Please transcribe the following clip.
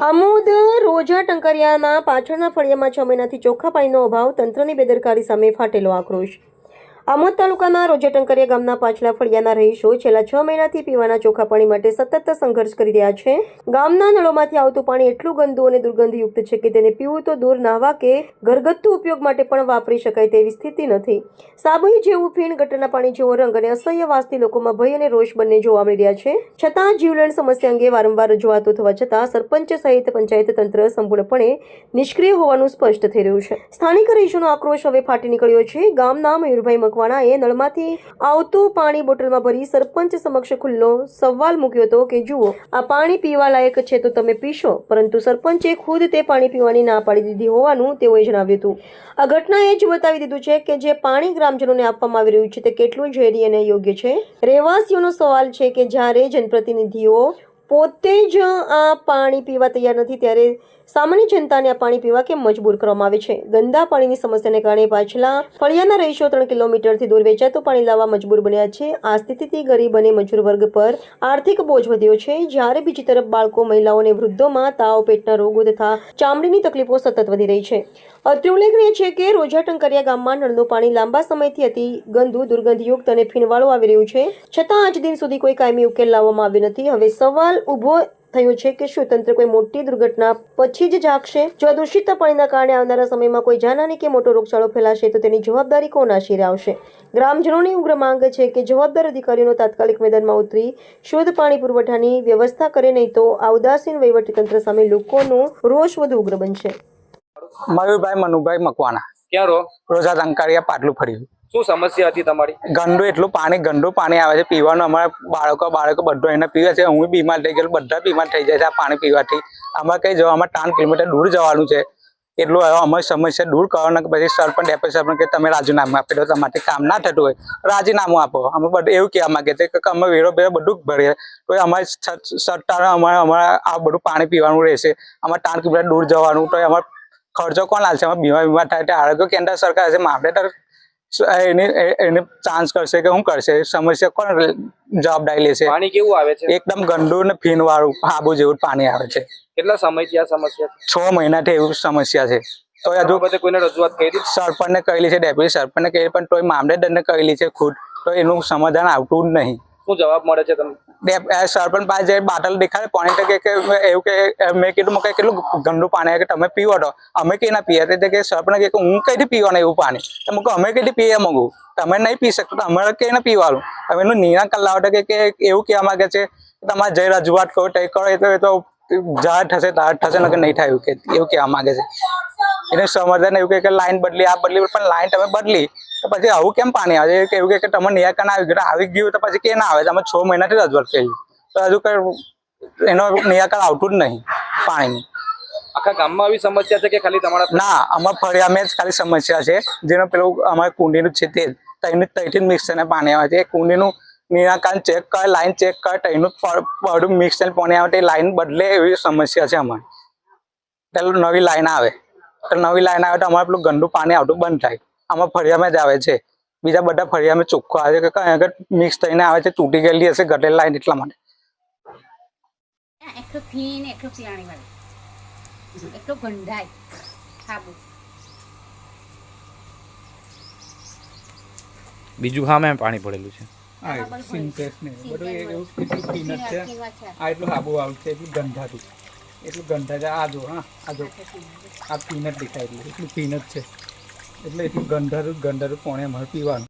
આમોદ રોજા ટંકારિયાના પાછળના ફળિયામાં 6 મહિનાથી ચોખ્ખા પાણીનો અભાવ, તંત્રની બેદરકારી સામે ફાટેલો આક્રોશ। આમોદ તાલુકાના રોજા ટંકારિયા ગામના પાછલા ફળિયાના રહીશો છેલ્લા 6 મહિનાથી પીવાના ચોખ્ખા પાણી માટે સતત સંઘર્ષ કરી રહ્યા છે। ગામના નળોમાંથી આવતું પાણી એટલું ગંદુ અને દુર્ગંધયુક્ત છે કે તેને પીવું તો દૂર, નાહવા કે ઘરગથ્થુ ઉપયોગ માટે પણ વાપરી શકાય તેવી સ્થિતિ નથી। સાબુઈ જેવું ફીણ, ગટરના પાણી જેવો રંગ અને અસહ્ય વાસથી લોકોમાં ભય અને રોષ બંને જોવા મળી રહ્યા છે। છતાં જીવલેણ સમસ્યા અંગે વારંવાર રજૂઆતો થવા છતાં સરપંચ સહિત પંચાયત તંત્ર સંપૂર્ણપણે નિષ્ક્રિય હોવાનું સ્પષ્ટ થઈ રહ્યું છે। સ્થાનિક રહીશોનો આક્રોશ હવે ફાટી નીકળ્યો છે। ગામના મયુરભાઈ મકવાણાએ નળમાંથી આવતું પાણી બોટલમાં ભરી સરપંચ સમક્ષ ખુલ્લો સવાલ મૂક્યો હતો કે જુઓ, આ પાણી પીવા લાયક છે તો તમે પીશો, પરંતુ સરપંચે ખુદ તે પાણી પીવાની ના પાડી દીધી હોવાનું તેઓએ જણાવ્યું હતું। આ ઘટનાએ જ બતાવી દીધું છે કે જે પાણી ગ્રામજનોને આપવામાં આવી રહ્યું છે તે કેટલું ઝેરી અને યોગ્ય છે। રહેવાસીઓનો સવાલ છે કે જ્યારે જનપ્રતિનિધિઓ પોતે જ આ પાણી પીવા તૈયાર નથી ત્યારે સામાન્ય જનતાને આ પાણી પીવા કેમ મજબૂર કરવામાં આવે છે। ગંદા પાણીની સમસ્યાને કારણે પાછલા ફળિયાના રહીશો 3 કિલોમીટરથી દૂર વેચાતું પાણી લાવવા મજબૂર બન્યા છે। આ સ્થિતિથી ગરીબ અને મજૂર વર્ગ પર આર્થિક બોજ વધ્યો છે, જ્યારે બીજી તરફ બાળકો, મહિલાઓ અને વૃદ્ધોમાં તાવ, પેટના રોગો તથા ચામડીની તકલીફો સતત વધી રહી છે। અત્રે ઉલ્લેખનીય છે કે રોજા ટંકારિયા ગામમાં નળનું પાણી લાંબા સમયથી અતિ ગંદુ, દુર્ગંધયુક્ત અને ફીણવાળું આવી રહ્યું છે, છતાં આજ દિન સુધી કોઈ કાયમી ઉકેલ લાવવામાં આવ્યો નથી। હવે સવાલ ઊભો થયો છે કે શું તંત્ર કોઈ મોટી દુર્ઘટના પછી જ જાગશે? જો દૂષિત પાણીના કારણે આવનારા સમયમાં કોઈ જાનહાનિ કે મોટો રોગચાળો ફેલાશે તો તેની જવાબદારી કોના શિરે આવશે? ગ્રામજનોની ઉગ્ર માંગ છે કે જવાબદાર અધિકારીઓનો તાત્કાલિક મેદાનમાં ઉતરી શુદ્ધ પાણી પુરવઠાની વ્યવસ્થા કરે, નહીં તો આ ઉદાસીન વહીવટીતંત્ર સામે લોકોનો રોષ વધુ ઉગ્ર બનશે। મયુરભાઈ મનુભાઈ મકવાણા, ક્યાં રહો? રોજા ટંકારિયા પાટલું ફર્યું। શું સમસ્યા હતી તમારી? ગંદુ પાણી આવે છે પીવાનું। અમારા બાળકો બધો એને પીવે છે। હું બીમાર થઈ ગયેલું, બધા બીમાર થઈ જાય છે આ પાણી પીવાથી। અમારે કઈ જવામાં 3 કિલોમીટર દૂર જવાનું છે। એટલું અમારી સમસ્યા દૂર કરવાના પછી સરપંચ, ડેપ્યુટી સરપંચ કે તમે રાજીનામું આપી દો, તમારાથી કામ ના થતું હોય રાજીનામું આપો। અમે બધું એવું કહેવા માંગે છે કે અમે વેરો બધું ભરીએ તો અમારી સત્તા અમારે આ બધું પાણી પીવાનું રહેશે। અમારે 3 કિલોમીટર દૂર જવાનું તો અમારે ખર્ચો કોણ હાલશે? અમે બીમાર થાય તો આરોગ્ય કેન્દ્ર સરકાર હશે, મામલેદાર એને ચાન્સ કરશે કે શું કરશે? સમસ્યા કોણ જવાબદારી લેશે? પાણી કેવું આવે છે? એકદમ ગંદુ ને ફીણ વાળું હાબુ જેવું પાણી આવે છે। કેટલા સમયથી આ સમસ્યા? 6 મહિનાથી એવું સમસ્યા છે। તો હજુ કોઈને રજૂઆત કરી? સરપંચને કહેલી છે, ડેપ્યુટી સરપંચને કહેલી, પણ તોય મામલેદારને કહેલી છે ખુદ, તો એનું સમાધાન આવતું જ નહીં। શું જવાબ મળે છે તમને? સરપંચ પાસે જે બાટલ દેખાડે પાણી તો કે એવું કે મેં કીધું કે કેટલું ગંદુ પાણી કે તમે પીવો તો અમે કઈ ના પીએ? કે સરપંચ કે હું કઈથી પીવાનું એવું પાણી? તો અમે કઈથી પીએ? મગું તમે નહીં પી શકતો તો અમારે કઈ ના પીવાનું? હવે એનું નિરાકરણ લાવો કે એવું કહેવા માંગે છે તમારે જે રજૂઆત કરો તે કરો, એ તો જાહેર થશે ને નહીં થાય એવું કહેવા માંગે છે। એને સમાધાન એવું કે લાઈન બદલી, આ બદલી, પણ લાઈન તમે બદલી તો પછી આવું કેમ પાણી આવે? એવું કે તમે નિરાકરણ આવી ગયું તો પછી કે ના આવે? તમે 6 મહિનાથી રજૂઆત કરી તો હજુ કઈ એનો નિરાકરણ આવતું જ નહીં પાણીની। આખા ગામમાં આવી સમસ્યા છે કે ખાલી તમારા? ના, અમારા ફળિયામાં જ ખાલી સમસ્યા છે, જેનો પેલું અમારે કુંડીનું છે તે ત્યાંથી મિક્સ થઈને પાણી આવે છે। એ કુંડીનું નિરાકરણ ચેક કરે, લાઈન ચેક કરે, ત્યાંનું પડું મિક્સ થઈને પાણી આવે તો લાઈન બદલે એવી સમસ્યા છે અમારે। પેલું નવી લાઈન આવે તો અમારે પેલું ગંદુ પાણી આવતું બંધ થાય। આમાં ફળિયામાં જ આવે છે, બીજા બધા ફળિયામાં ચોખ્ખો આવે છે કે આગળ મિક્સ થઈને આવે છે, તૂટી ગયેલી હશે ગટર લાઈન એટલા માટે। બીજું હા મેં પાણી પડેલું છે, સિન્ટેક્સ ને બધું એવું પીનટ છે। આ એટલું હાબુ આવશે, એટલું ગંધાતું, એટલું ગંધા છે। આ જો, આ જો, આ પીનટ દેખાય એટલું પીનટ છે, એટલે એટલું ગંધારું પાણી અમારે પીવાનું।